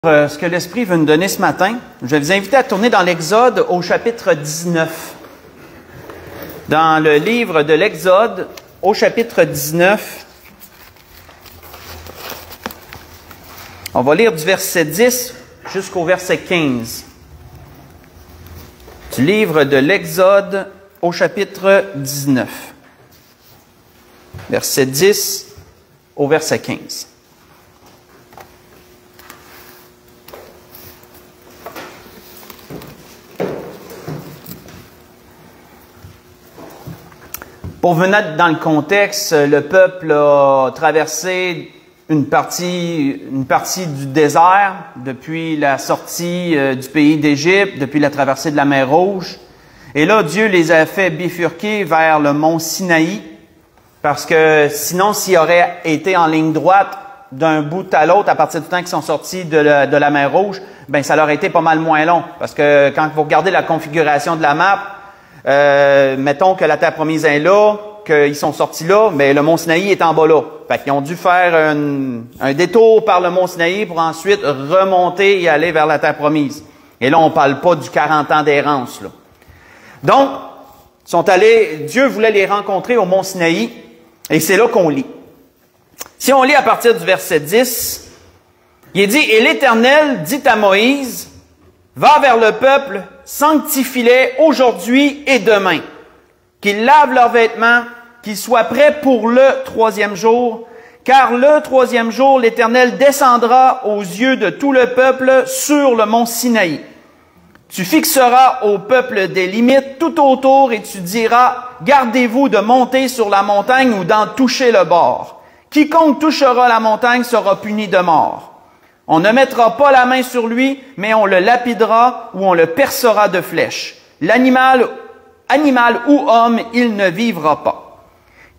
Ce que l'Esprit veut nous donner ce matin, je vais vous inviter à tourner dans l'Exode au chapitre 19. Dans le livre de l'Exode, au chapitre 19, on va lire du verset 10 jusqu'au verset 15. Du livre de l'Exode au chapitre 19. Verset 10 au verset 15. Pour vous mettre dans le contexte, le peuple a traversé une partie du désert depuis la sortie du pays d'Égypte, depuis la traversée de la mer Rouge. Et là, Dieu les a fait bifurquer vers le mont Sinaï, parce que sinon, s'ils auraient été en ligne droite d'un bout à l'autre à partir du temps qu'ils sont sortis de la mer Rouge, ben ça leur a été pas mal moins long. Parce que quand vous regardez la configuration de la map, mettons que la terre promise est là, qu'ils sont sortis là, mais le mont Sinaï est en bas là. Fait qu'ils ont dû faire un détour par le mont Sinaï pour ensuite remonter et aller vers la terre promise. Et là, on parle pas du 40 ans d'errance, là. Donc, Dieu voulait les rencontrer au mont Sinaï, et c'est là qu'on lit. Si on lit à partir du verset 10, il est dit, « Et l'Éternel dit à Moïse, va vers le peuple, sanctifie-les aujourd'hui et demain, qu'ils lavent leurs vêtements, qu'ils soient prêts pour le troisième jour, car le troisième jour, l'Éternel descendra aux yeux de tout le peuple sur le mont Sinaï. Tu fixeras au peuple des limites tout autour et tu diras, gardez-vous de monter sur la montagne ou d'en toucher le bord. Quiconque touchera la montagne sera puni de mort. On ne mettra pas la main sur lui, mais on le lapidera ou on le percera de flèches. L'animal ou homme, il ne vivra pas.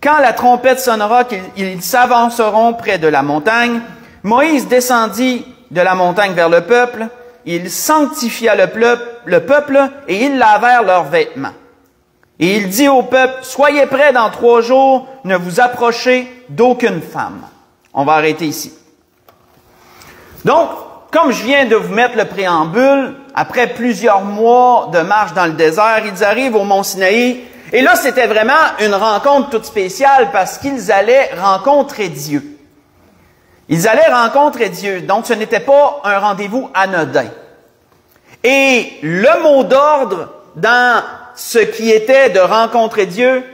Quand la trompette sonnera, qu'ils s'avanceront près de la montagne, Moïse descendit de la montagne vers le peuple, il sanctifia le peuple et ils lavèrent leurs vêtements. Et il dit au peuple, soyez prêts dans 3 jours, ne vous approchez d'aucune femme. On va arrêter ici. Donc, comme je viens de vous mettre le préambule, après plusieurs mois de marche dans le désert, ils arrivent au mont Sinaï. Et là, c'était vraiment une rencontre toute spéciale parce qu'ils allaient rencontrer Dieu. Ils allaient rencontrer Dieu. Donc, ce n'était pas un rendez-vous anodin. Et le mot d'ordre dans ce qui était de rencontrer Dieu,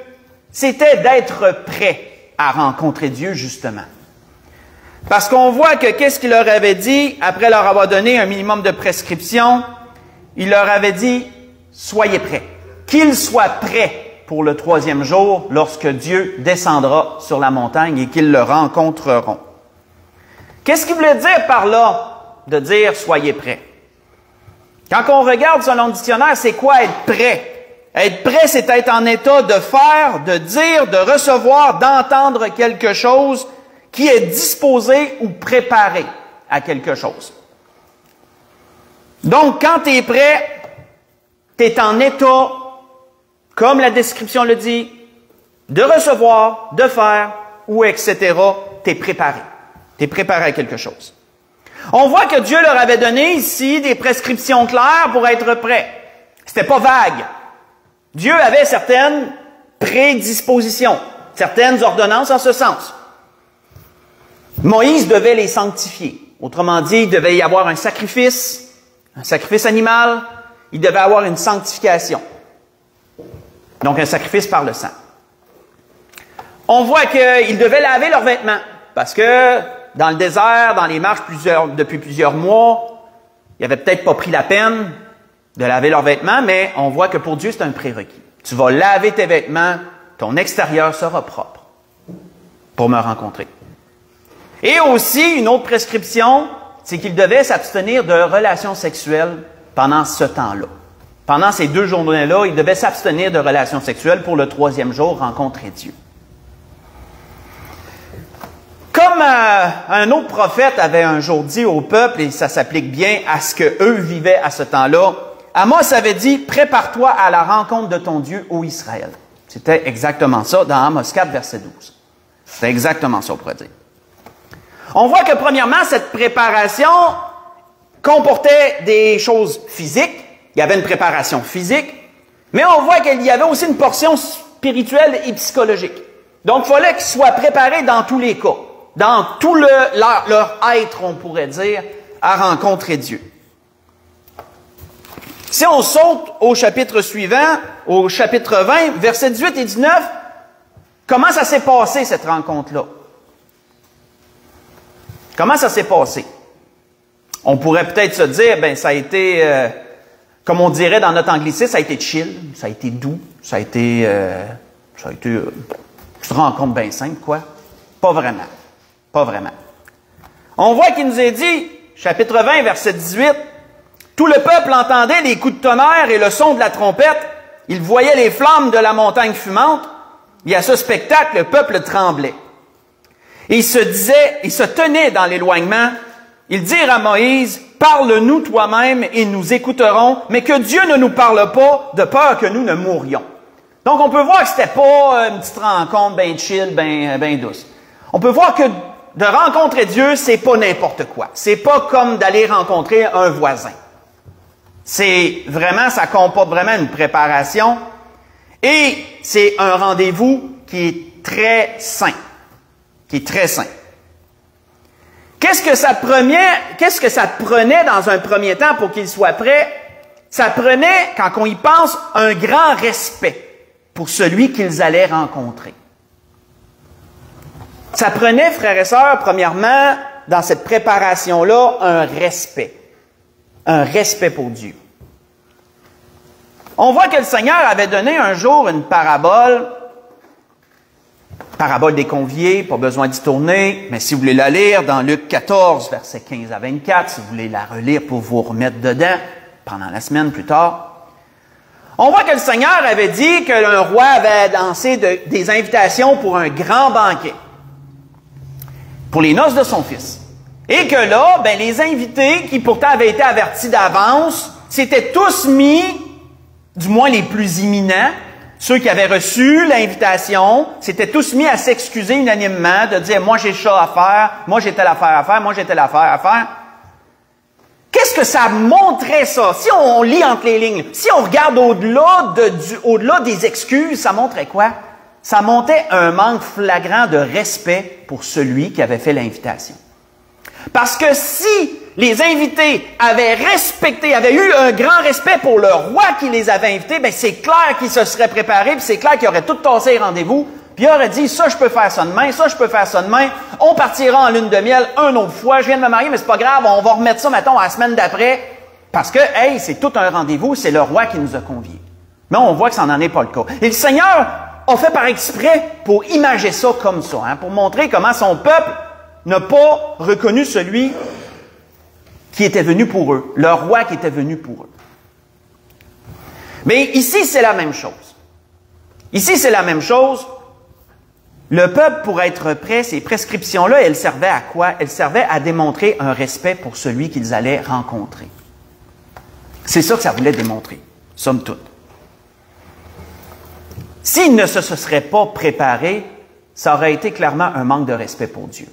c'était d'être prêt à rencontrer Dieu, justement. Parce qu'on voit que qu'est-ce qu'il leur avait dit, après leur avoir donné un minimum de prescription, il leur avait dit, soyez prêts. Qu'ils soient prêts pour le 3e jour, lorsque Dieu descendra sur la montagne et qu'ils le rencontreront. Qu'est-ce qu'il voulait dire par là, de dire, soyez prêts? Quand on regarde selon le dictionnaire, c'est quoi être prêt? Être prêt, c'est être en état de faire, de dire, de recevoir, d'entendre quelque chose qui est disposé ou préparé à quelque chose. Donc, quand tu es prêt, tu es en état, comme la description le dit, de recevoir, de faire, ou etc. Tu es préparé. Tu es préparé à quelque chose. On voit que Dieu leur avait donné ici des prescriptions claires pour être prêt. C'était pas vague. Dieu avait certaines prédispositions, certaines ordonnances en ce sens. Moïse devait les sanctifier. Autrement dit, il devait y avoir un sacrifice animal, il devait avoir une sanctification. Donc un sacrifice par le sang. On voit qu'ils devaient laver leurs vêtements, parce que dans le désert, dans les marches depuis plusieurs mois, ils n'avaient peut-être pas pris la peine de laver leurs vêtements, mais on voit que pour Dieu, c'est un prérequis. Tu vas laver tes vêtements, ton extérieur sera propre pour me rencontrer. Et aussi, une autre prescription, c'est qu'ils devaient s'abstenir de relations sexuelles pendant ce temps-là. Pendant ces 2 journées-là, ils devaient s'abstenir de relations sexuelles pour le 3e jour, rencontrer Dieu. Comme un autre prophète avait un jour dit au peuple, et ça s'applique bien à ce qu'eux vivaient à ce temps-là, Amos avait dit, prépare-toi à la rencontre de ton Dieu, ô Israël. C'était exactement ça dans Amos 4, verset 12. C'était exactement ça, on pourrait dire. On voit que premièrement, cette préparation comportait des choses physiques, il y avait une préparation physique, mais on voit qu'il y avait aussi une portion spirituelle et psychologique. Donc, il fallait qu'ils soient préparés dans tous les cas, dans tout leur être, on pourrait dire, à rencontrer Dieu. Si on saute au chapitre suivant, au chapitre 20, versets 18 et 19, comment ça s'est passé, cette rencontre-là? Comment ça s'est passé? On pourrait peut-être se dire, ben ça a été, comme on dirait dans notre anglicisme, ça a été chill, ça a été doux, ça a été une rencontre bien simple, quoi. Pas vraiment. Pas vraiment. On voit qu'il nous est dit, chapitre 20, verset 18, « Tout le peuple entendait les coups de tonnerre et le son de la trompette. Il voyait les flammes de la montagne fumante. Et à ce spectacle, le peuple tremblait. Et il se tenait dans l'éloignement. Ils dirent à Moïse, « Parle-nous toi-même et nous écouterons, mais que Dieu ne nous parle pas de peur que nous ne mourions. » Donc, on peut voir que c'était pas une petite rencontre bien chill, bien douce. On peut voir que de rencontrer Dieu, c'est pas n'importe quoi. C'est pas comme d'aller rencontrer un voisin. C'est vraiment, ça comporte vraiment une préparation et c'est un rendez-vous qui est très sain. Qui est très sain. Qu'est-ce que ça prenait dans un premier temps pour qu'il soit prêt? Ça prenait, quand on y pense, un grand respect pour celui qu'ils allaient rencontrer. Ça prenait, frères et sœurs, premièrement, dans cette préparation-là, un respect. Un respect pour Dieu. On voit que le Seigneur avait donné un jour une parabole des conviés, pas besoin d'y tourner, mais si vous voulez la lire, dans Luc 14, versets 15 à 24, si vous voulez la relire pour vous remettre dedans, pendant la semaine plus tard, on voit que le Seigneur avait dit que le roi avait lancé des invitations pour un grand banquet, pour les noces de son fils. Et que là, ben, les invités, qui pourtant avaient été avertis d'avance, s'étaient tous mis, du moins les plus imminents, ceux qui avaient reçu l'invitation, s'étaient tous mis à s'excuser unanimement, de dire « Moi, j'ai ça à faire, moi, j'ai telle affaire à faire, moi, j'ai telle affaire à faire. » Qu'est-ce que ça montrait, ça? Si on lit entre les lignes, si on regarde au-delà des excuses, ça montrait quoi? Ça montrait un manque flagrant de respect pour celui qui avait fait l'invitation. Parce que si les invités avaient eu un grand respect pour le roi qui les avait invités, ben c'est clair qu'ils se seraient préparés, puis c'est clair qu'ils auraient tout tassé les rendez-vous, puis ils auraient dit, ça je peux faire ça demain, ça je peux faire ça demain, on partira en lune de miel une autre fois, je viens de me marier, mais c'est pas grave, on va remettre ça, mettons, à la semaine d'après, parce que, hey, c'est tout un rendez-vous, c'est le roi qui nous a conviés. Mais on voit que ça n'en est pas le cas. Et le Seigneur a fait par exprès pour imager ça comme ça, hein, pour montrer comment son peuple n'a pas reconnu celui qui était venu pour eux, le roi qui était venu pour eux. Mais ici, c'est la même chose. Ici, c'est la même chose. Le peuple, pour être prêt, ces prescriptions-là, elles servaient à quoi? Elles servaient à démontrer un respect pour celui qu'ils allaient rencontrer. C'est ça que ça voulait démontrer, somme toute. S'ils ne se seraient pas préparés, ça aurait été clairement un manque de respect pour Dieu.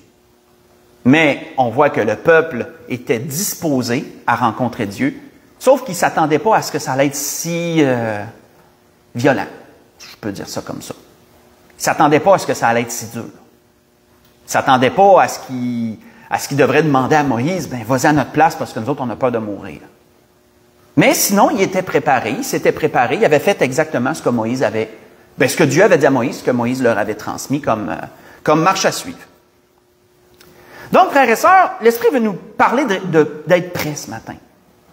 Mais on voit que le peuple était disposé à rencontrer Dieu, sauf qu'il ne s'attendait pas à ce que ça allait être si violent. Je peux dire ça comme ça. Il ne s'attendait pas à ce que ça allait être si dur. Il ne s'attendait pas à ce qu'il devrait demander à Moïse, « Ben, vas-y à notre place parce que nous autres, on a peur de mourir. » Mais sinon, il était préparé, il s'était préparé, il avait fait exactement ce que Moïse avait, ben, ce que Dieu avait dit à Moïse, ce que Moïse leur avait transmis comme marche à suivre. Donc, frères et sœurs, l'Esprit veut nous parler d'être prêts ce matin.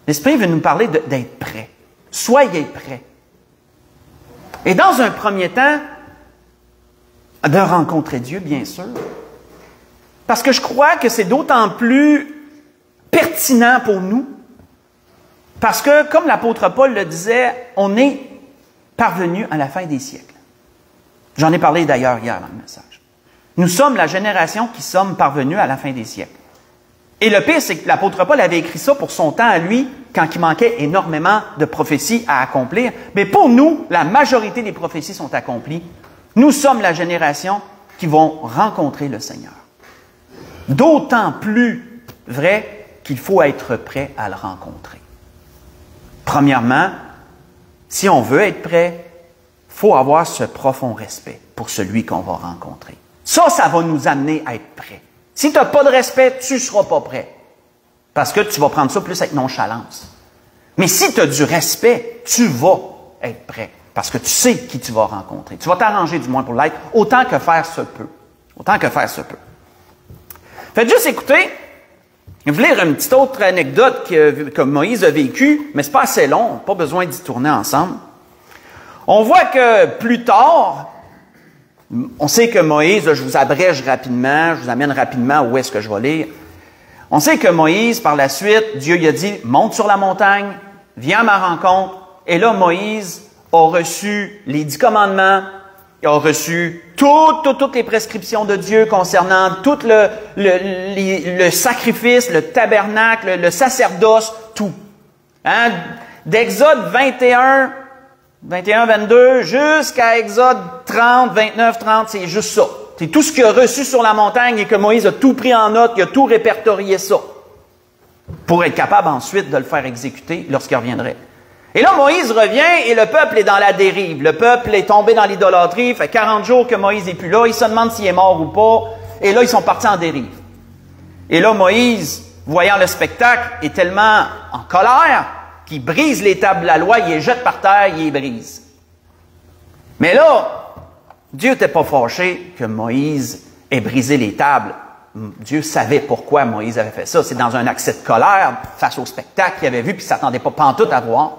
L'Esprit veut nous parler d'être prêts. Soyez prêts. Et dans un premier temps, de rencontrer Dieu, bien sûr. Parce que je crois que c'est d'autant plus pertinent pour nous. Parce que, comme l'apôtre Paul le disait, on est parvenu à la fin des siècles. J'en ai parlé d'ailleurs hier dans le message. Nous sommes la génération qui sommes parvenus à la fin des siècles. Et le pire, c'est que l'apôtre Paul avait écrit ça pour son temps à lui, quand il manquait énormément de prophéties à accomplir. Mais pour nous, la majorité des prophéties sont accomplies. Nous sommes la génération qui vont rencontrer le Seigneur. D'autant plus vrai qu'il faut être prêt à le rencontrer. Premièrement, si on veut être prêt, il faut avoir ce profond respect pour celui qu'on va rencontrer. Ça va nous amener à être prêt. Si tu n'as pas de respect, tu ne seras pas prêt. Parce que tu vas prendre ça plus avec nonchalance. Mais si tu as du respect, tu vas être prêt. Parce que tu sais qui tu vas rencontrer. Tu vas t'arranger du moins pour l'être, autant que faire se peut. Autant que faire se peut. Faites juste écouter. Je vais vous lire une petite autre anecdote que Moïse a vécue, mais c'est pas assez long, pas besoin d'y tourner ensemble. On voit que plus tard, on sait que Moïse, je vous abrège rapidement, je vous amène rapidement où est-ce que je vais lire. On sait que Moïse, par la suite, Dieu lui a dit, monte sur la montagne, viens à ma rencontre. Et là, Moïse a reçu les 10 commandements, il a reçu toutes les prescriptions de Dieu concernant tout le sacrifice, le tabernacle, le sacerdoce, tout. Hein? D'Exode 21-22 jusqu'à Exode 30, 29-30, c'est juste ça. C'est tout ce qu'il a reçu sur la montagne et que Moïse a tout pris en note, il a tout répertorié ça, pour être capable ensuite de le faire exécuter lorsqu'il reviendrait. Et là, Moïse revient et le peuple est dans la dérive. Le peuple est tombé dans l'idolâtrie. Il fait 40 jours que Moïse n'est plus là. Il se demande s'il est mort ou pas. Et là, ils sont partis en dérive. Et là, Moïse, voyant le spectacle, est tellement en colère qu'il brise les tables de la loi, il les jette par terre, il les brise. Mais là, Dieu n'était pas fâché que Moïse ait brisé les tables. Dieu savait pourquoi Moïse avait fait ça. C'est dans un accès de colère face au spectacle qu'il avait vu, puis il ne s'attendait pas pantoute à voir.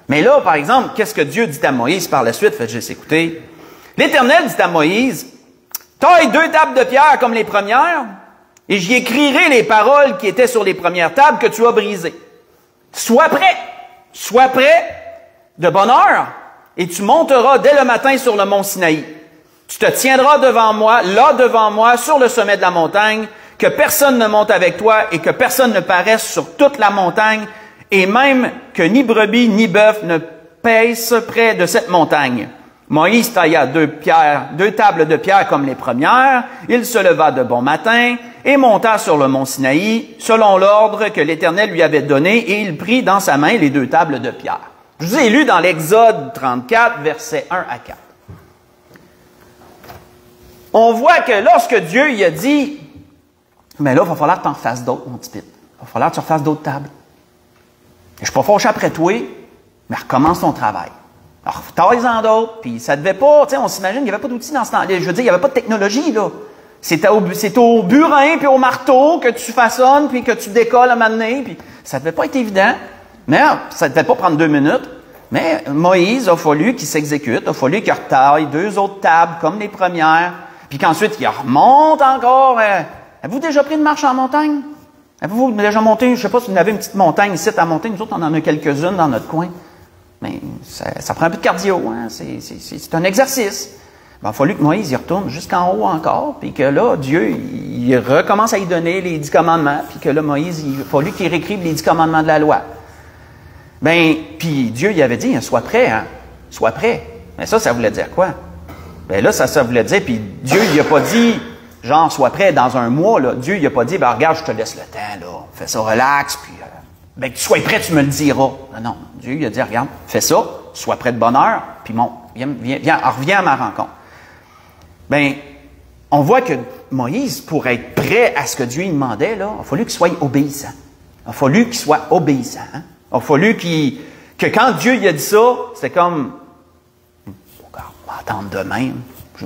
Mais là, par exemple, qu'est-ce que Dieu dit à Moïse par la suite? Faites juste écouter. L'Éternel dit à Moïse, « Taille 2 tables de pierre comme les premières, et j'y écrirai les paroles qui étaient sur les premières tables que tu as brisées. Sois prêt de bonne heure, et tu monteras dès le matin sur le mont Sinaï. Tu te tiendras devant moi, sur le sommet de la montagne, que personne ne monte avec toi et que personne ne paraisse sur toute la montagne, et même que ni brebis ni bœuf ne paissent près de cette montagne. » Moïse tailla 2 tables de pierre comme les premières. Il se leva de bon matin et monta sur le mont Sinaï, selon l'ordre que l'Éternel lui avait donné, et il prit dans sa main les 2 tables de pierre. Je vous ai lu dans l'Exode 34, versets 1 à 4. On voit que lorsque Dieu il a dit, mais là, il va falloir que tu en fasses d'autres, mon petit pit. Il va falloir que tu refasses d'autres tables. Je ne suis pas fâché après toi, mais recommence ton travail. Alors, taille-en d'autres, puis ça devait pas, tu sais, on s'imagine qu'il n'y avait pas d'outils dans ce temps-là. Je veux dire, il n'y avait pas de technologie, là. C'est au burin puis au marteau que tu façonnes puis que tu décolles à un moment donné, puis ça devait pas être évident. Mais ça devait pas prendre 2 minutes. Mais Moïse a fallu qu'il s'exécute, a fallu qu'il retaille 2 autres tables comme les premières, puis qu'ensuite il remonte encore. Avez-vous déjà pris une marche en montagne? Avez-vous déjà monté, je ne sais pas si vous avez une petite montagne ici à monter, nous autres on en a quelques-unes dans notre coin. Mais ça prend un peu de cardio, hein? C'est un exercice. Il a fallu que Moïse y retourne jusqu'en haut encore, puis que là, Dieu, il recommence à y donner les 10 commandements, puis que là, Moïse, il a fallu qu'il réécrive les 10 commandements de la loi. Ben, puis Dieu, il avait dit, hein, sois prêt, hein? Sois prêt. Mais ça voulait dire quoi? Ben là, ça voulait dire, puis Dieu, il n'a pas dit, genre, sois prêt dans un mois, là. Dieu, il n'a pas dit, ben regarde, je te laisse le temps, là. Fais ça relax, puis ben, que tu sois prêt, tu me le diras. Non. Dieu, il a dit, regarde, fais ça, sois prêt de bonne heure, puis monte. Reviens à ma rencontre. Ben, on voit que Moïse, pour être prêt à ce que Dieu lui demandait, là, il a fallu qu'il soit obéissant. Il a fallu qu'il soit obéissant. Hein? Il a fallu que quand Dieu lui a dit ça, c'était comme, regarde, on va attendre demain,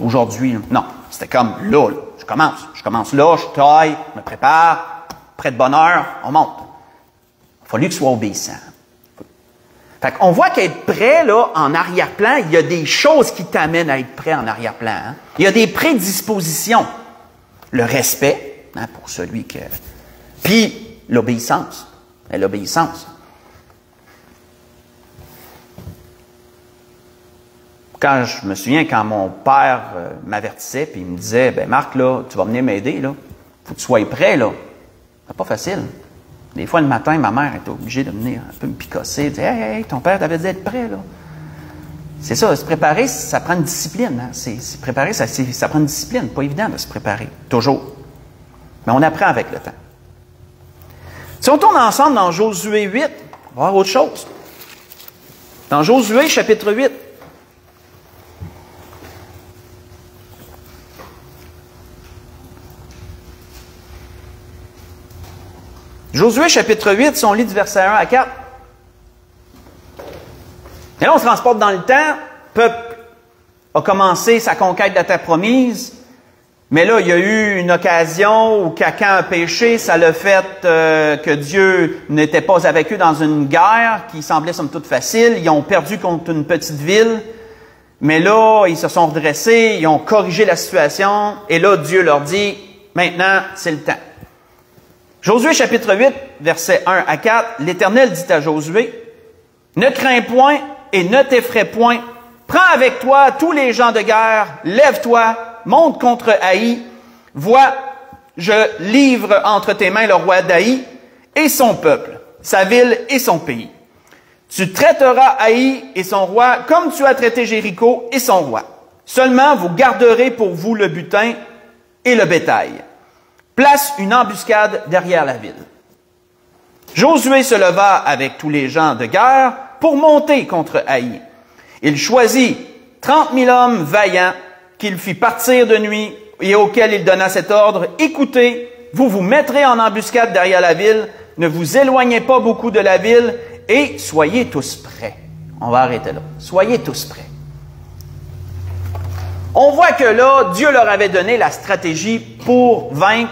aujourd'hui. Non, c'était comme, là, je commence là, je taille, je me prépare, prêt de bonne heure, on monte. Il a fallu qu'il soit obéissant. Fait qu'on voit qu'être prêt, là, en arrière-plan, il y a des choses qui t'amènent à être prêt en arrière-plan. Hein? Il y a des prédispositions. Le respect, hein, pour celui que... Puis, l'obéissance. L'obéissance. Quand je me souviens, quand mon père m'avertissait, puis il me disait, ben Marc, là, tu vas venir m'aider, là. Faut que tu sois prêt, là. C'est pas facile. Des fois, le matin, ma mère était obligée de venir un peu me picosser, dire « Hey, ton père t'avait dit d'être prêt, là. » C'est ça, se préparer, ça prend une discipline. Hein? Se préparer, ça prend une discipline. Pas évident de se préparer, toujours. Mais on apprend avec le temps. Si on tourne ensemble dans Josué 8, on va voir autre chose. Dans Josué, chapitre 8. Josué, chapitre 8, si on lit du verset 1 à 4. Et là, on se transporte dans le temps. Le peuple a commencé sa conquête de la terre promise. Mais là, il y a eu une occasion où quelqu'un a péché. Ça l'a fait que Dieu n'était pas avec eux dans une guerre qui semblait somme toute facile. Ils ont perdu contre une petite ville. Mais là, ils se sont redressés. Ils ont corrigé la situation. Et là, Dieu leur dit, maintenant, c'est le temps. Josué chapitre 8, versets 1 à 4, l'Éternel dit à Josué, « Ne crains point et ne t'effraie point. Prends avec toi tous les gens de guerre, lève-toi, monte contre Haï. Vois, je livre entre tes mains le roi d'Haï et son peuple, sa ville et son pays. Tu traiteras Haï et son roi comme tu as traité Jéricho et son roi. Seulement vous garderez pour vous le butin et le bétail. Place une embuscade derrière la ville. » Josué se leva avec tous les gens de guerre pour monter contre Haï. Il choisit 30 000 hommes vaillants qu'il fit partir de nuit et auxquels il donna cet ordre. « Écoutez, vous vous mettrez en embuscade derrière la ville, ne vous éloignez pas beaucoup de la ville et soyez tous prêts. » On va arrêter là. Soyez tous prêts. On voit que là, Dieu leur avait donné la stratégie pour vaincre.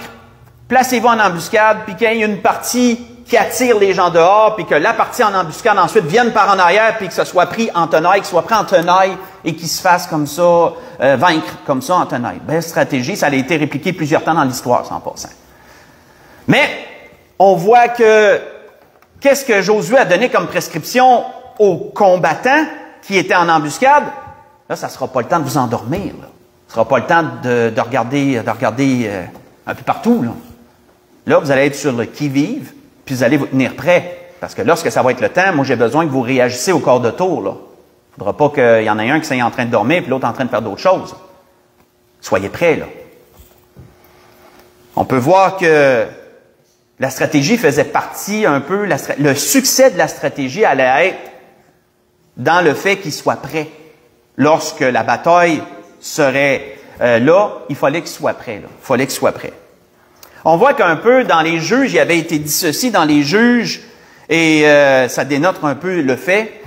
Placez-vous en embuscade, puis qu'il y ait une partie qui attire les gens dehors, puis que la partie en embuscade ensuite vienne par en arrière, puis que ce soit pris en tenaille, qu'il soit pris en tenaille et qu'il se fasse comme ça, vaincre comme ça en tenaille. Belle stratégie, ça a été répliqué plusieurs temps dans l'histoire, 100%. Mais on voit que qu'est-ce que Josué a donné comme prescription aux combattants qui étaient en embuscade? Là, ça ne sera pas le temps de vous endormir. Là. Ce ne sera pas le temps de regarder un peu partout. Là, vous allez être sur le qui-vive, puis vous allez vous tenir prêt. Parce que lorsque ça va être le temps, moi, j'ai besoin que vous réagissez au quart de tour. Il ne faudra pas qu'il y en ait un qui soit en train de dormir, puis l'autre en train de faire d'autres choses. Soyez prêts, là. On peut voir que la stratégie faisait partie un peu, le succès de la stratégie allait être dans le fait qu'il soit prêt. Lorsque la bataille serait là, il fallait qu'il soit prêt. Là. Il fallait qu'il soit prêt. On voit qu'un peu dans les juges, il avait été dit ceci dans les juges, et ça dénote un peu le fait.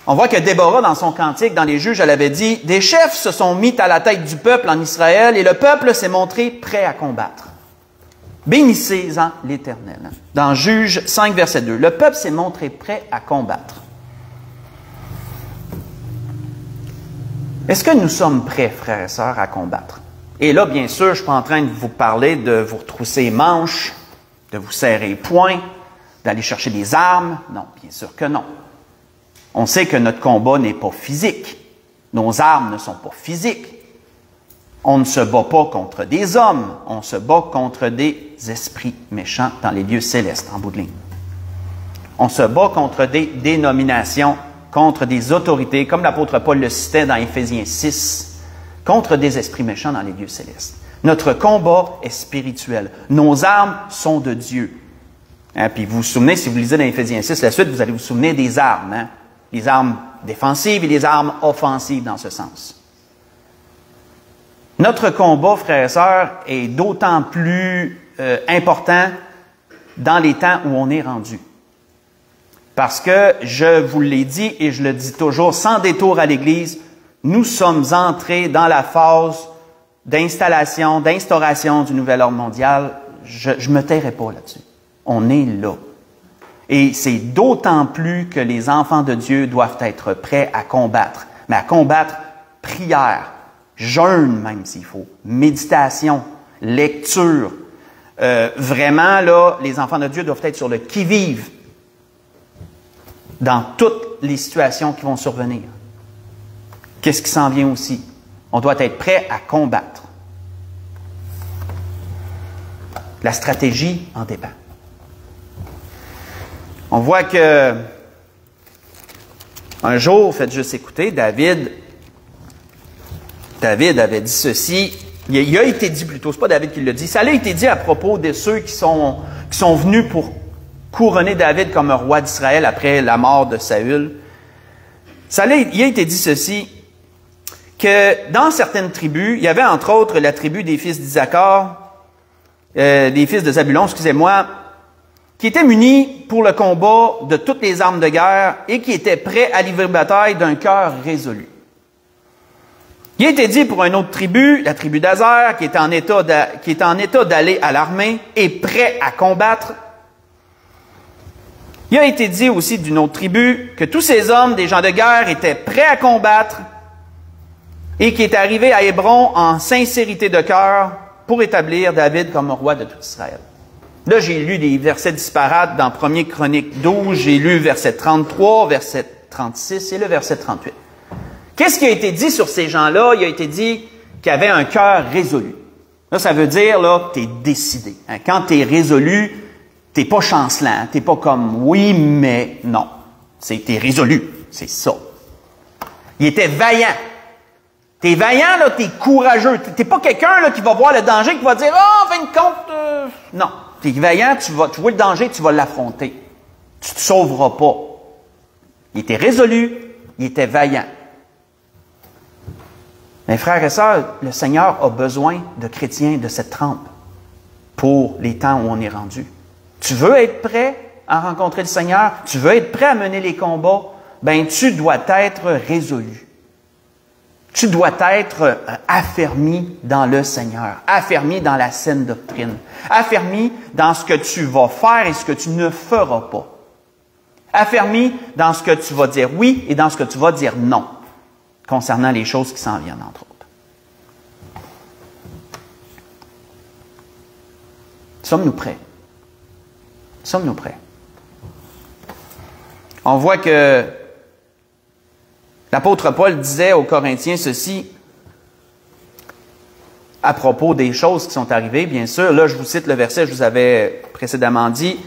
On voit que Déborah, dans son cantique, dans les juges, elle avait dit, « Des chefs se sont mis à la tête du peuple en Israël, et le peuple s'est montré prêt à combattre. Bénissez-en l'Éternel. » Dans Juges 5, verset 2, le peuple s'est montré prêt à combattre. Est-ce que nous sommes prêts, frères et sœurs, à combattre? Et là, bien sûr, je ne suis pas en train de vous parler de vous retrousser les manches, de vous serrer les poings, d'aller chercher des armes. Non, bien sûr que non. On sait que notre combat n'est pas physique. Nos armes ne sont pas physiques. On ne se bat pas contre des hommes, on se bat contre des esprits méchants dans les lieux célestes, en bout de ligne. On se bat contre des dénominations, contre des autorités, comme l'apôtre Paul le citait dans Éphésiens 6, contre des esprits méchants dans les lieux célestes. Notre combat est spirituel. Nos armes sont de Dieu. Hein, puis vous vous souvenez, si vous lisez dans Éphésiens 6, la suite, vous allez vous souvenir des armes. Hein? Les armes défensives et les armes offensives dans ce sens. Notre combat, frères et sœurs, est d'autant plus important dans les temps où on est rendu. Parce que, je vous l'ai dit et je le dis toujours, sans détour à l'Église, nous sommes entrés dans la phase d'instauration du nouvel ordre mondial. Je ne me tairai pas là-dessus. On est là. Et c'est d'autant plus que les enfants de Dieu doivent être prêts à combattre. Mais à combattre prière, jeûne même s'il faut, méditation, lecture. Vraiment, là, les enfants de Dieu doivent être sur le qui-vive dans toutes les situations qui vont survenir. Qu'est-ce qui s'en vient aussi? On doit être prêt à combattre. La stratégie en dépend. On voit que un jour, faites juste écouter, David avait dit ceci. Il a été dit plutôt, c'est pas David qui l'a dit, ça a été dit à propos de ceux qui sont venus couronner David comme roi d'Israël après la mort de Saül. Il a été dit ceci, que dans certaines tribus, il y avait entre autres la tribu des fils d'Isaacar, des fils de Zabulon, excusez-moi, qui étaient munis pour le combat de toutes les armes de guerre et qui étaient prêts à livrer bataille d'un cœur résolu. Il a été dit pour une autre tribu, la tribu d'Azer, qui était en état d'aller à l'armée et prêt à combattre. Il a été dit aussi d'une autre tribu que tous ces hommes, des gens de guerre, étaient prêts à combattre et qui étaient arrivés à Hébron en sincérité de cœur pour établir David comme roi de tout Israël. Là, j'ai lu des versets disparates dans 1er Chronique 12, j'ai lu verset 33, verset 36 et le verset 38. Qu'est-ce qui a été dit sur ces gens-là? Il a été dit qu'ils avaient un cœur résolu. Là, ça veut dire là, que tu es décidé. Hein? Quand tu es résolu, tu n'es pas chancelant, tu n'es pas comme oui, mais non. Tu es résolu, c'est ça. Il était vaillant. Tu es vaillant, là, tu es courageux. Tu n'es pas quelqu'un là, qui va voir le danger, qui va dire « Ah, en fin de compte, non. Tu es vaillant, tu vois le danger, tu vas l'affronter. Tu ne te sauveras pas. Il était résolu, il était vaillant. Mes frères et sœurs, le Seigneur a besoin de chrétiens de cette trempe pour les temps où on est rendu. Tu veux être prêt à rencontrer le Seigneur? Tu veux être prêt à mener les combats? Ben, tu dois être résolu. Tu dois être affermi dans le Seigneur, affermi dans la saine doctrine, affermi dans ce que tu vas faire et ce que tu ne feras pas, affermi dans ce que tu vas dire oui et dans ce que tu vas dire non, concernant les choses qui s'en viennent, entre autres. Sommes-nous prêts? Sommes-nous prêts? On voit que l'apôtre Paul disait aux Corinthiens ceci à propos des choses qui sont arrivées, bien sûr. Là, je vous cite le verset que je vous avais précédemment dit.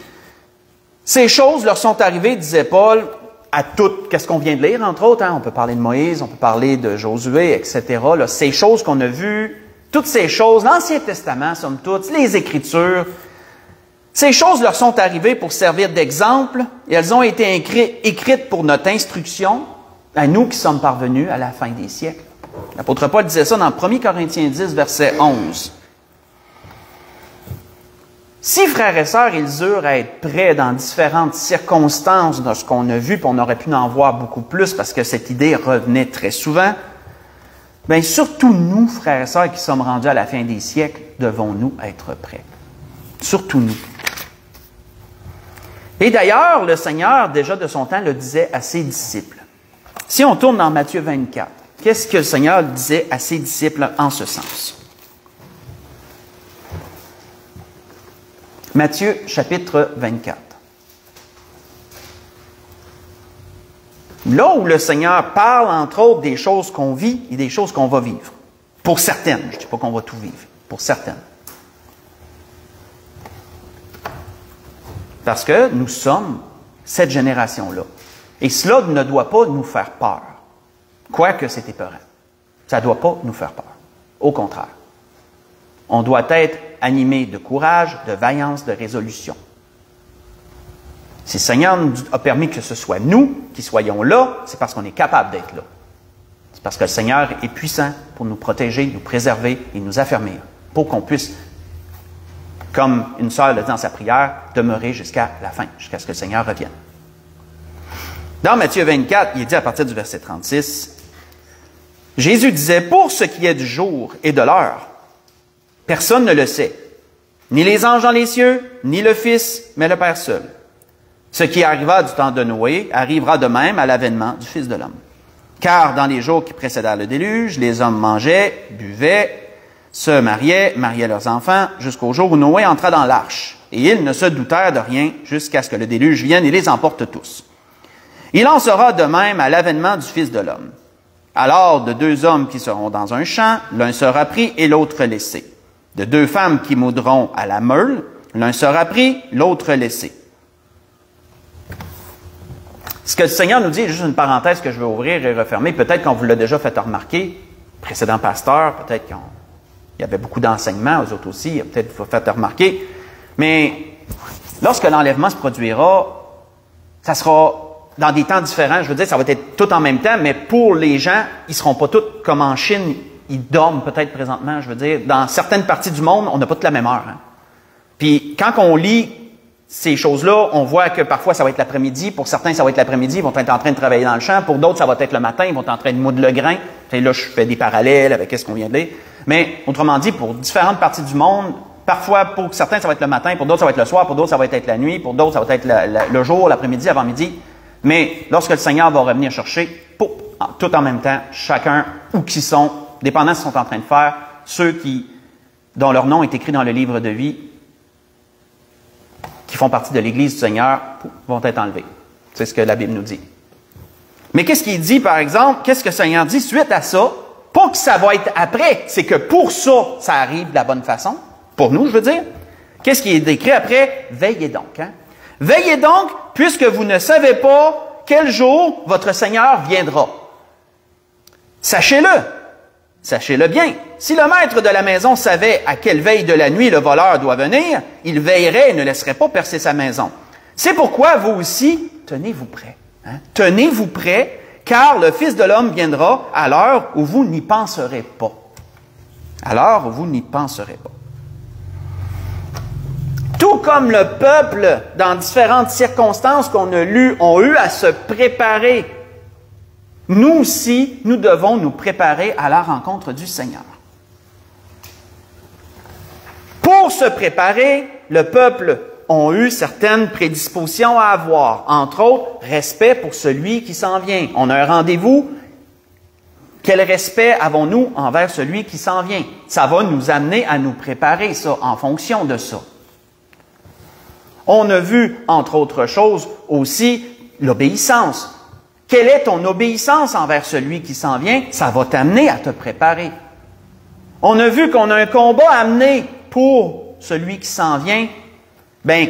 Ces choses leur sont arrivées, disait Paul, à toutes. Qu'est-ce qu'on vient de lire, entre autres? Hein? On peut parler de Moïse, on peut parler de Josué, etc. Là, ces choses qu'on a vues, toutes ces choses, l'Ancien Testament, somme toute, les Écritures, ces choses leur sont arrivées pour servir d'exemple et elles ont été écrites pour notre instruction, à nous qui sommes parvenus à la fin des siècles. L'apôtre Paul disait ça dans 1 Corinthiens 10, verset 11. Si, frères et sœurs, ils eurent à être prêts dans différentes circonstances de ce qu'on a vu, puis on aurait pu en voir beaucoup plus parce que cette idée revenait très souvent, bien, surtout nous, frères et sœurs, qui sommes rendus à la fin des siècles, devons-nous être prêts. Surtout nous. Et d'ailleurs, le Seigneur, déjà de son temps, le disait à ses disciples. Si on tourne dans Matthieu 24, qu'est-ce que le Seigneur disait à ses disciples en ce sens? Matthieu, chapitre 24. Là où le Seigneur parle, entre autres, des choses qu'on vit et des choses qu'on va vivre. Pour certaines. Je ne dis pas qu'on va tout vivre. Pour certaines. Parce que nous sommes cette génération-là. Et cela ne doit pas nous faire peur. Quoique c'est épeurant. Ça ne doit pas nous faire peur. Au contraire. On doit être animé de courage, de vaillance, de résolution. Si le Seigneur nous a permis que ce soit nous qui soyons là, c'est parce qu'on est capable d'être là. C'est parce que le Seigneur est puissant pour nous protéger, nous préserver et nous affermir, pour qu'on puisse, comme une sœur le dit dans sa prière, demeurer jusqu'à la fin, jusqu'à ce que le Seigneur revienne. Dans Matthieu 24, il est dit à partir du verset 36, Jésus disait, « Pour ce qui est du jour et de l'heure, personne ne le sait, ni les anges dans les cieux, ni le Fils, mais le Père seul. Ce qui arriva du temps de Noé arrivera de même à l'avènement du Fils de l'homme. Car dans les jours qui précédèrent le déluge, les hommes mangeaient, buvaient, se mariaient leurs enfants, jusqu'au jour où Noé entra dans l'arche. Et ils ne se doutèrent de rien jusqu'à ce que le déluge vienne et les emporte tous. Il en sera de même à l'avènement du Fils de l'homme. Alors, de deux hommes qui seront dans un champ, l'un sera pris et l'autre laissé. De deux femmes qui moudront à la meule, l'un sera pris, l'autre laissé. » Ce que le Seigneur nous dit, juste une parenthèse que je vais ouvrir et refermer, peut-être qu'on vous l'a déjà fait remarquer, précédent pasteur, peut-être qu'il y avait beaucoup d'enseignements, aux autres aussi, peut-être vous fait remarquer, mais Lorsque l'enlèvement se produira, ça sera dans des temps différents. Je veux dire, ça va être tout en même temps, mais pour les gens, ils seront pas tous comme en Chine. Ils dorment peut-être présentement. Je veux dire, dans certaines parties du monde, on n'a pas toute la même heure. Hein. Puis quand on lit ces choses-là, on voit que parfois ça va être l'après-midi. Pour certains, ça va être l'après-midi. Ils vont être en train de travailler dans le champ. Pour d'autres, ça va être le matin. Ils vont être en train de moudre le grain. Et là, je fais des parallèles avec ce qu'on vient de lire. Mais autrement dit, pour différentes parties du monde, parfois, pour certains, ça va être le matin. Pour d'autres, ça va être le soir. Pour d'autres, ça va être la nuit. Pour d'autres, ça va être le jour, l'après-midi, avant-midi. Mais lorsque le Seigneur va revenir chercher, pouf, tout en même temps, chacun où qu'ils sont, dépendant de ce qu'ils sont en train de faire, ceux dont leur nom est écrit dans le livre de vie, qui font partie de l'Église du Seigneur, vont être enlevés. C'est ce que la Bible nous dit. Mais qu'est-ce qu'il dit, par exemple? Qu'est-ce que le Seigneur dit suite à ça? Pas que ça va être après, c'est que pour ça, ça arrive de la bonne façon. Pour nous, je veux dire. Qu'est-ce qui est décrit après? Veillez donc. Hein? Veillez donc, puisque vous ne savez pas quel jour votre Seigneur viendra. Sachez-le. Sachez-le bien. Si le maître de la maison savait à quelle veille de la nuit le voleur doit venir, il veillerait et ne laisserait pas percer sa maison. C'est pourquoi vous aussi, tenez-vous prêts. Hein? Tenez-vous prêts, car le Fils de l'homme viendra à l'heure où vous n'y penserez pas. À l'heure où vous n'y penserez pas. Tout comme le peuple, dans différentes circonstances qu'on a lues, ont eu à se préparer, nous aussi, nous devons nous préparer à la rencontre du Seigneur. Pour se préparer, le peuple a eu certaines prédispositions à avoir, entre autres, respect pour celui qui s'en vient. On a un rendez-vous. Quel respect avons-nous envers celui qui s'en vient? Ça va nous amener à nous préparer, ça, en fonction de ça. On a vu, entre autres choses, aussi l'obéissance. Quelle est ton obéissance envers celui qui s'en vient? Ça va t'amener à te préparer. On a vu qu'on a un combat à mener pour celui qui s'en vient. Ben,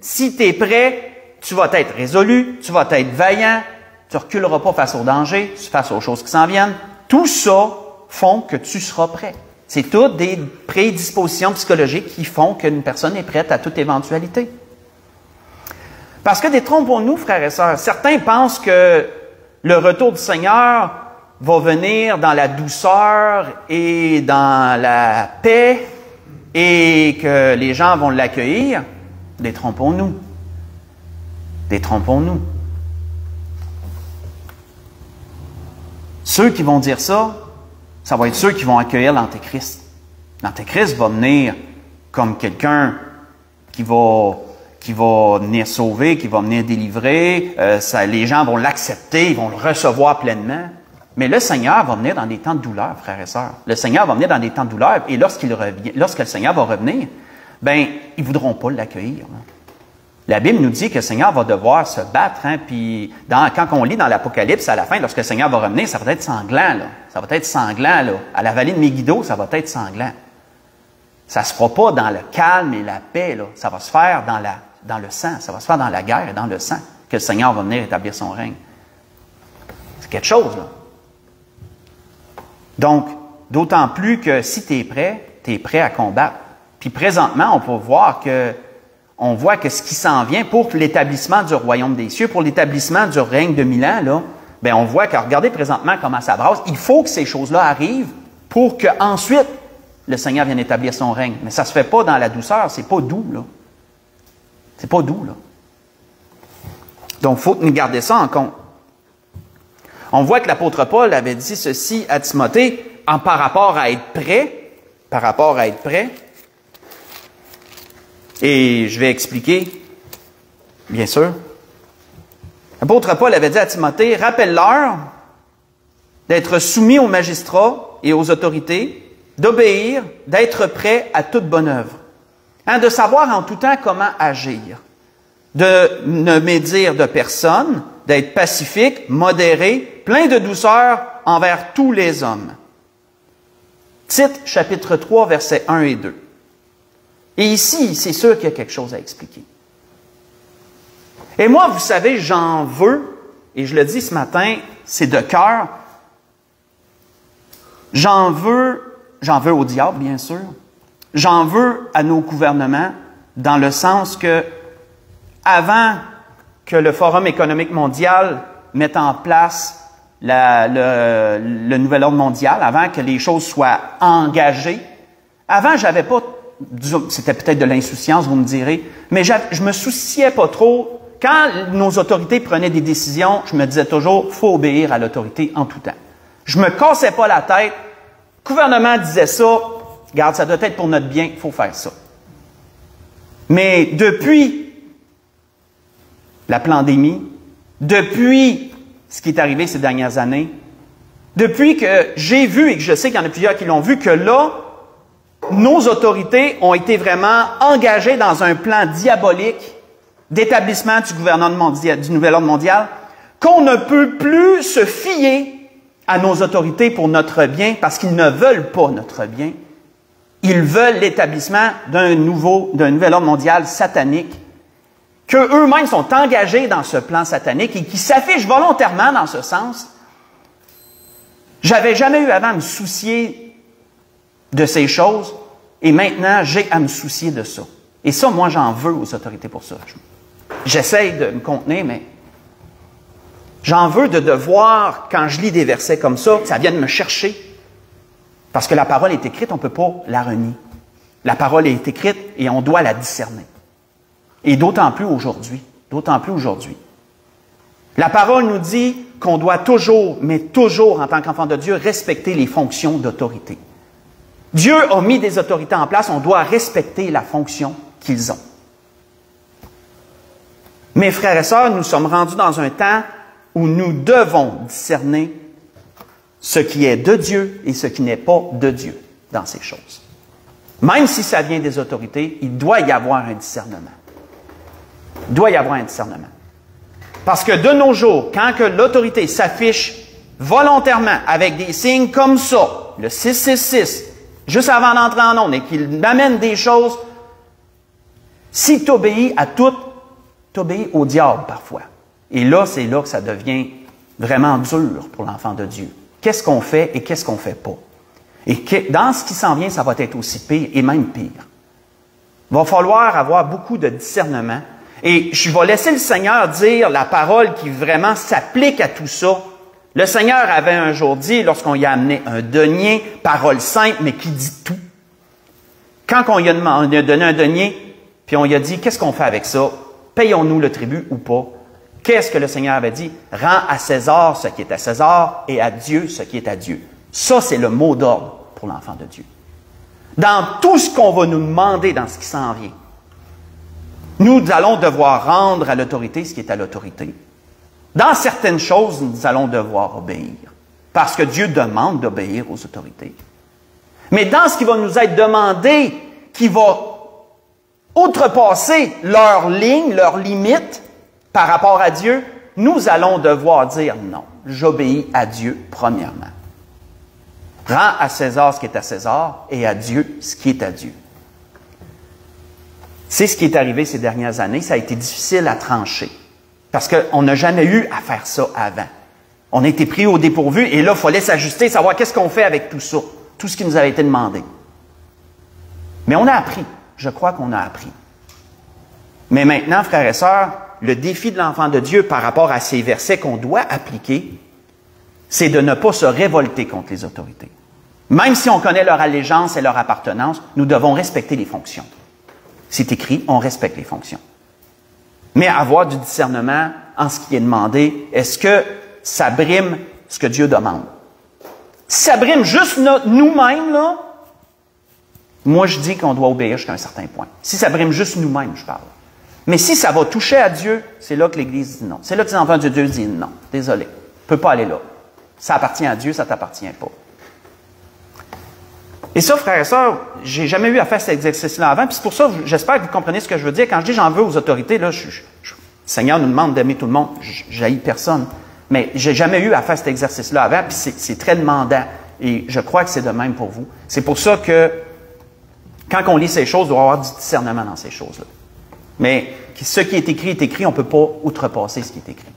si tu es prêt, tu vas être résolu, tu vas être vaillant, tu ne reculeras pas face au danger, face aux choses qui s'en viennent. Tout ça font que tu seras prêt. C'est toutes des prédispositions psychologiques qui font qu'une personne est prête à toute éventualité. Parce que détrompons-nous, frères et sœurs, certains pensent que le retour du Seigneur va venir dans la douceur et dans la paix et que les gens vont l'accueillir. Détrompons-nous. Détrompons-nous. Ceux qui vont dire ça, ça va être ceux qui vont accueillir l'Antéchrist. L'Antéchrist va venir comme quelqu'un qui va venir sauver, qui va venir délivrer. Les gens vont l'accepter, ils vont le recevoir pleinement. Mais le Seigneur va venir dans des temps de douleur, frères et sœurs. Le Seigneur va venir dans des temps de douleur. Et lorsque le Seigneur va revenir, ben, ils ne voudront pas l'accueillir. Hein. La Bible nous dit que le Seigneur va devoir se battre. Hein, puis quand on lit dans l'Apocalypse, à la fin, lorsque le Seigneur va revenir, ça va être sanglant. Là. Ça va être sanglant. Là. À la vallée de Megiddo, ça va être sanglant. Ça ne se fera pas dans le calme et la paix. Là. Ça va se faire dans le sang. Ça va se faire dans la guerre et dans le sang que le Seigneur va venir établir son règne. C'est quelque chose, là. Donc, d'autant plus que si tu es prêt à combattre. Puis présentement, on voit que ce qui s'en vient pour l'établissement du royaume des cieux, pour l'établissement du règne de 1000 ans, là, ben on voit que, regardez présentement comment ça brasse. Il faut que ces choses-là arrivent pour qu'ensuite, le Seigneur vienne établir son règne. Mais ça ne se fait pas dans la douceur, c'est pas doux, là. C'est pas doux, là. Donc, il faut garder ça en compte. On voit que l'apôtre Paul avait dit ceci à Timothée par rapport à être prêt. Par rapport à être prêt. Et je vais expliquer, bien sûr. L'apôtre Paul avait dit à Timothée, rappelle-leur d'être soumis aux magistrats et aux autorités, d'obéir, d'être prêt à toute bonne œuvre. Hein, de savoir en tout temps comment agir. De ne médire de personne, d'être pacifique, modéré, plein de douceur envers tous les hommes. Tite, chapitre 3, versets 1 et 2. Et ici, c'est sûr qu'il y a quelque chose à expliquer. Et moi, vous savez, j'en veux, et je le dis ce matin, c'est de cœur, j'en veux au diable, bien sûr, j'en veux à nos gouvernements, dans le sens que, avant que le Forum économique mondial mette en place le nouvel ordre mondial, avant que les choses soient engagées, avant, j'avais pas, c'était peut-être de l'insouciance, vous me direz, mais je me souciais pas trop. Quand nos autorités prenaient des décisions, je me disais toujours, faut obéir à l'autorité en tout temps. Je me cassais pas la tête. Le gouvernement disait ça, regarde, ça doit être pour notre bien, il faut faire ça. Mais depuis la pandémie, depuis ce qui est arrivé ces dernières années, depuis que j'ai vu, et que je sais qu'il y en a plusieurs qui l'ont vu, que là, nos autorités ont été vraiment engagées dans un plan diabolique d'établissement du gouvernement mondial, du nouvel ordre mondial, qu'on ne peut plus se fier à nos autorités pour notre bien, parce qu'ils ne veulent pas notre bien. Ils veulent l'établissement d'un nouvel ordre mondial satanique, qu'eux-mêmes sont engagés dans ce plan satanique et qui s'affichent volontairement dans ce sens. J'avais jamais eu avant à me soucier de ces choses, et maintenant, j'ai à me soucier de ça. Et ça, moi, j'en veux aux autorités pour ça. J'essaye de me contenir, mais j'en veux de devoir, quand je lis des versets comme ça, que ça vienne me chercher. Parce que la parole est écrite, on ne peut pas la renier. La parole est écrite et on doit la discerner. Et d'autant plus aujourd'hui. D'autant plus aujourd'hui. La parole nous dit qu'on doit toujours, mais toujours, en tant qu'enfant de Dieu, respecter les fonctions d'autorité. Dieu a mis des autorités en place, on doit respecter la fonction qu'ils ont. Mes frères et sœurs, nous sommes rendus dans un temps où nous devons discerner ce qui est de Dieu et ce qui n'est pas de Dieu dans ces choses. Même si ça vient des autorités, il doit y avoir un discernement. Il doit y avoir un discernement. Parce que de nos jours, quand que l'autorité s'affiche volontairement avec des signes comme ça, le 666, juste avant d'entrer en onde, et qu'il amène des choses, si tu obéis à tout, tu obéis au diable parfois. Et là, c'est là que ça devient vraiment dur pour l'enfant de Dieu. Qu'est-ce qu'on fait et qu'est-ce qu'on ne fait pas? Et dans ce qui s'en vient, ça va être aussi pire et même pire. Il va falloir avoir beaucoup de discernement. Et je vais laisser le Seigneur dire la parole qui vraiment s'applique à tout ça. Le Seigneur avait un jour dit, lorsqu'on y a amené un denier, parole simple, mais qui dit tout. Quand on lui a donné un denier, puis on lui a dit, qu'est-ce qu'on fait avec ça? Payons-nous le tribut ou pas? Qu'est-ce que le Seigneur avait dit? Rends à César ce qui est à César et à Dieu ce qui est à Dieu. Ça, c'est le mot d'ordre pour l'enfant de Dieu. Dans tout ce qu'on va nous demander dans ce qui s'en vient, nous allons devoir rendre à l'autorité ce qui est à l'autorité. Dans certaines choses, nous allons devoir obéir, parce que Dieu demande d'obéir aux autorités. Mais dans ce qui va nous être demandé, qui va outrepasser leurs lignes, leurs limites par rapport à Dieu, nous allons devoir dire non, j'obéis à Dieu premièrement. Rends à César ce qui est à César et à Dieu ce qui est à Dieu. C'est ce qui est arrivé ces dernières années. Ça a été difficile à trancher. Parce qu'on n'a jamais eu à faire ça avant. On a été pris au dépourvu et là, il fallait s'ajuster, savoir qu'est-ce qu'on fait avec tout ça. Tout ce qui nous avait été demandé. Mais on a appris. Je crois qu'on a appris. Mais maintenant, frères et sœurs, le défi de l'enfant de Dieu par rapport à ces versets qu'on doit appliquer, c'est de ne pas se révolter contre les autorités. Même si on connaît leur allégeance et leur appartenance, nous devons respecter les fonctions. C'est écrit, on respecte les fonctions. Mais avoir du discernement en ce qui est demandé, est-ce que ça brime ce que Dieu demande? Si ça brime juste nous-mêmes, là, moi je dis qu'on doit obéir jusqu'à un certain point. Si ça brime juste nous-mêmes, je parle. Mais si ça va toucher à Dieu, c'est là que l'Église dit non. C'est là que les enfants de Dieu disent non. Désolé, tu ne peux pas aller là. Ça appartient à Dieu, ça ne t'appartient pas. Et ça, frères et sœurs, j'ai jamais eu à faire cet exercice-là avant, puis c'est pour ça, j'espère que vous comprenez ce que je veux dire. Quand je dis j'en veux aux autorités, là, le Seigneur nous demande d'aimer tout le monde, j'haïs personne. Mais j'ai jamais eu à faire cet exercice-là avant, puis c'est très demandant. Et je crois que c'est de même pour vous. C'est pour ça que, quand on lit ces choses, il doit y avoir du discernement dans ces choses-là. Mais ce qui est écrit, on ne peut pas outrepasser ce qui est écrit.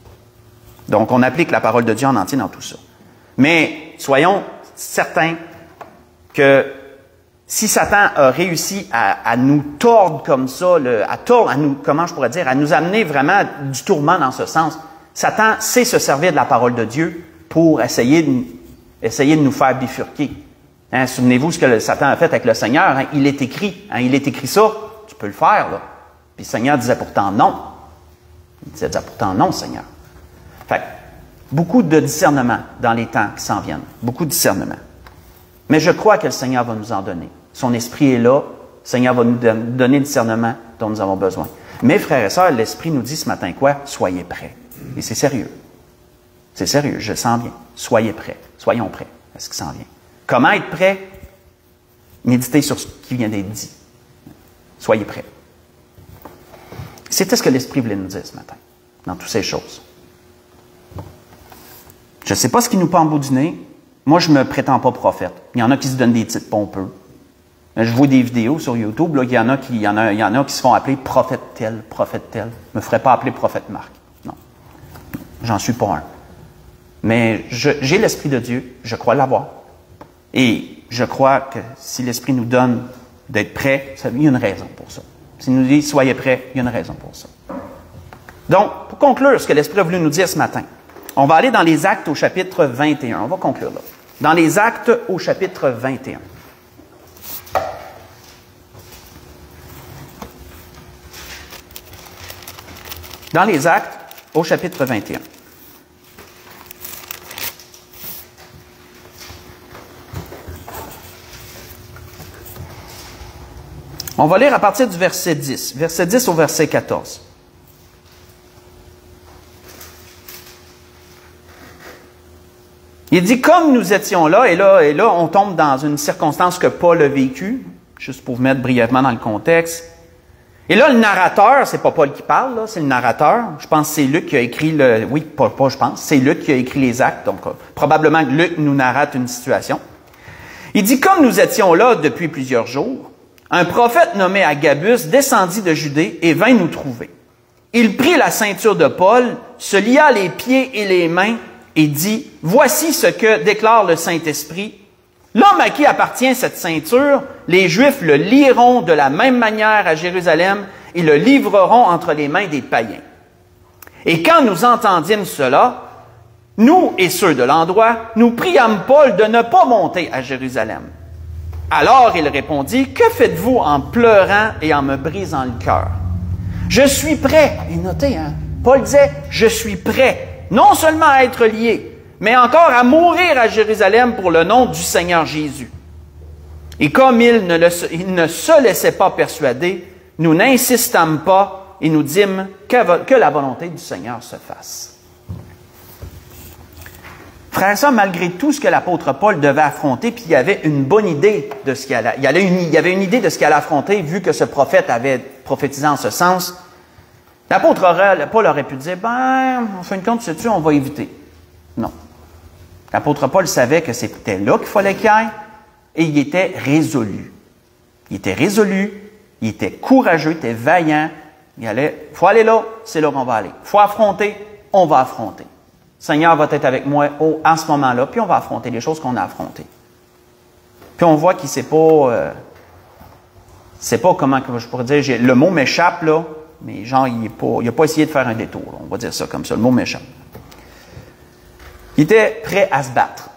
Donc, on applique la parole de Dieu en entier dans tout ça. Mais, soyons certains que si Satan a réussi à nous tordre comme ça, à nous, comment je pourrais dire, à nous amener vraiment du tourment dans ce sens, Satan sait se servir de la parole de Dieu pour essayer de nous faire bifurquer. Hein, souvenez-vous ce que Satan a fait avec le Seigneur. Hein, il est écrit ça, tu peux le faire. Là. Puis le Seigneur disait pourtant non. Il disait pourtant non, Seigneur. Fait beaucoup de discernement dans les temps qui s'en viennent. Beaucoup de discernement. Mais je crois que le Seigneur va nous en donner. Son esprit est là. Le Seigneur va nous donner le discernement dont nous avons besoin. Mais frères et sœurs, l'Esprit nous dit ce matin quoi? Soyez prêts. Et c'est sérieux. C'est sérieux, je le sens bien. Soyez prêts. Soyons prêts à ce qui s'en vient. Comment être prêt? Méditez sur ce qui vient d'être dit. Soyez prêts. C'était ce que l'Esprit voulait nous dire ce matin, dans toutes ces choses. Je ne sais pas ce qui nous pend en bout du nez. Moi, je ne me prétends pas prophète. Il y en a qui se donnent des titres pompeux. Je vois des vidéos sur YouTube, là, il y en a qui se font appeler prophète tel, prophète tel. Je ne me ferais pas appeler prophète Marc. Non. J'en suis pas un. Mais j'ai l'Esprit de Dieu, je crois l'avoir. Et je crois que si l'Esprit nous donne d'être prêts, il y a une raison pour ça. S'il nous dit « soyez prêts », il y a une raison pour ça. Donc, pour conclure ce que l'Esprit a voulu nous dire ce matin, on va aller dans les Actes au chapitre 21. On va conclure là. Dans les Actes au chapitre 21. Dans les Actes au chapitre 21. On va lire à partir du verset 10. Verset 10 au verset 14. Il dit, comme nous étions là, et là, on tombe dans une circonstance que Paul a vécue, juste pour vous mettre brièvement dans le contexte. Et là, le narrateur, c'est pas Paul qui parle, là, c'est le narrateur. Je pense que c'est Luc qui a écrit c'est Luc qui a écrit les actes, donc probablement que Luc nous narrate une situation. Il dit, comme nous étions là depuis plusieurs jours, un prophète nommé Agabus descendit de Judée et vint nous trouver. Il prit la ceinture de Paul, se lia les pieds et les mains et dit, « Voici ce que déclare le Saint-Esprit. L'homme à qui appartient cette ceinture, les Juifs le lieront de la même manière à Jérusalem et le livreront entre les mains des païens. Et quand nous entendîmes cela, nous et ceux de l'endroit, nous priâmes Paul de ne pas monter à Jérusalem. Alors il répondit, « Que faites-vous en pleurant et en me brisant le cœur? Je suis prêt. » Et notez, hein, Paul disait, « Je suis prêt, non seulement à être lié, mais encore à mourir à Jérusalem pour le nom du Seigneur Jésus. » Et comme il ne se laissait pas persuader, nous n'insistâmes pas et nous dîmes que la volonté du Seigneur se fasse. Frères et sœurs, malgré tout ce que l'apôtre Paul devait affronter, puis il avait une bonne idée de ce qu'il allait, il y avait une idée de ce qu'il allait affronter, vu que ce prophète avait prophétisé en ce sens. L'apôtre Paul aurait pu dire, en fin de compte, sais-tu, on va éviter. Non. L'apôtre Paul savait que c'était là qu'il fallait qu'il aille, et il était résolu. Il était résolu, il était courageux, il était vaillant. Il faut aller là, c'est là qu'on va aller. Faut affronter, on va affronter. Le Seigneur va être avec moi à ce moment-là, puis on va affronter les choses qu'on a affrontées. Puis on voit qu'il ne sait pas comment je pourrais dire, le mot m'échappe là, mais genre il n'a pas essayé de faire un détour, là, on va dire ça comme ça, le mot m'échappe. Il était prêt à se battre.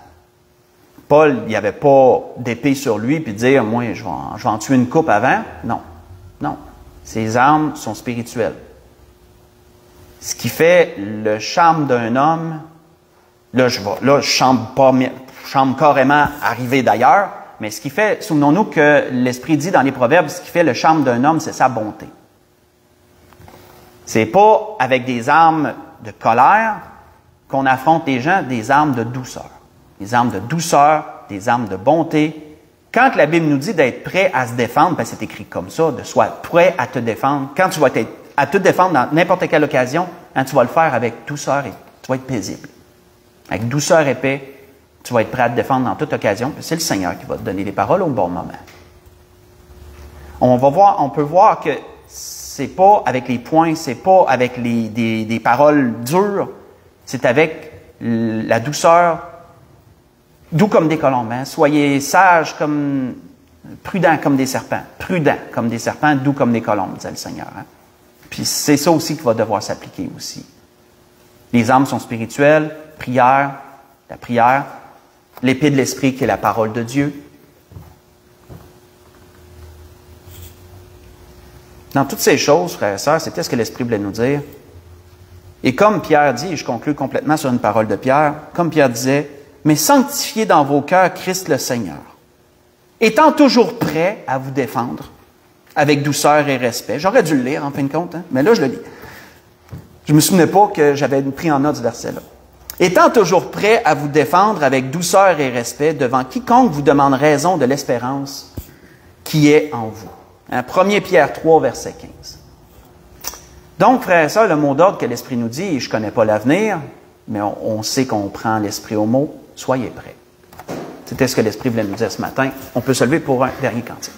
Paul, il n'avait pas d'épée sur lui, puis dire, moi, je vais en tuer une coupe avant. Non, non. Ses armes sont spirituelles. Ce qui fait le charme d'un homme, là, je semble carrément arriver d'ailleurs, mais ce qui fait, souvenons-nous que l'Esprit dit dans les Proverbes, ce qui fait le charme d'un homme, c'est sa bonté. C'est pas avec des armes de colère qu'on affronte les gens, des armes de douceur. Des armes de douceur, des armes de bonté. Quand la Bible nous dit d'être prêt à se défendre, c'est écrit comme ça, de soit prêt à te défendre. Quand tu vas être à te défendre dans n'importe quelle occasion, tu vas le faire avec douceur et tu vas être paisible. Avec douceur et paix, tu vas être prêt à te défendre dans toute occasion. C'est le Seigneur qui va te donner les paroles au bon moment. On peut voir que c'est pas avec les poings, c'est pas avec des paroles dures, c'est avec la douceur, doux comme des colombes. Soyez sages comme Prudents comme des serpents. Prudents comme des serpents, doux comme des colombes, disait le Seigneur. Hein? Puis c'est ça aussi qui va devoir s'appliquer aussi. Les armes sont spirituelles, la prière, l'épée de l'esprit qui est la parole de Dieu. Dans toutes ces choses, frères et sœurs, c'était ce que l'Esprit voulait nous dire. Et comme Pierre dit, et je conclue complètement sur une parole de Pierre, comme Pierre disait, « Mais sanctifiez dans vos cœurs Christ le Seigneur, étant toujours prêt à vous défendre avec douceur et respect. » J'aurais dû le lire, en fin de compte, hein? Mais là, je le lis. Je ne me souvenais pas que j'avais pris en note ce verset-là. « Étant toujours prêt à vous défendre avec douceur et respect devant quiconque vous demande raison de l'espérance qui est en vous. » 1 Pierre 3, verset 15. Donc, frères et sœurs, le mot d'ordre que l'Esprit nous dit, je ne connais pas l'avenir, mais on sait qu'on prend l'Esprit au mot, soyez prêts. C'était ce que l'Esprit voulait nous dire ce matin. On peut se lever pour un dernier cantique.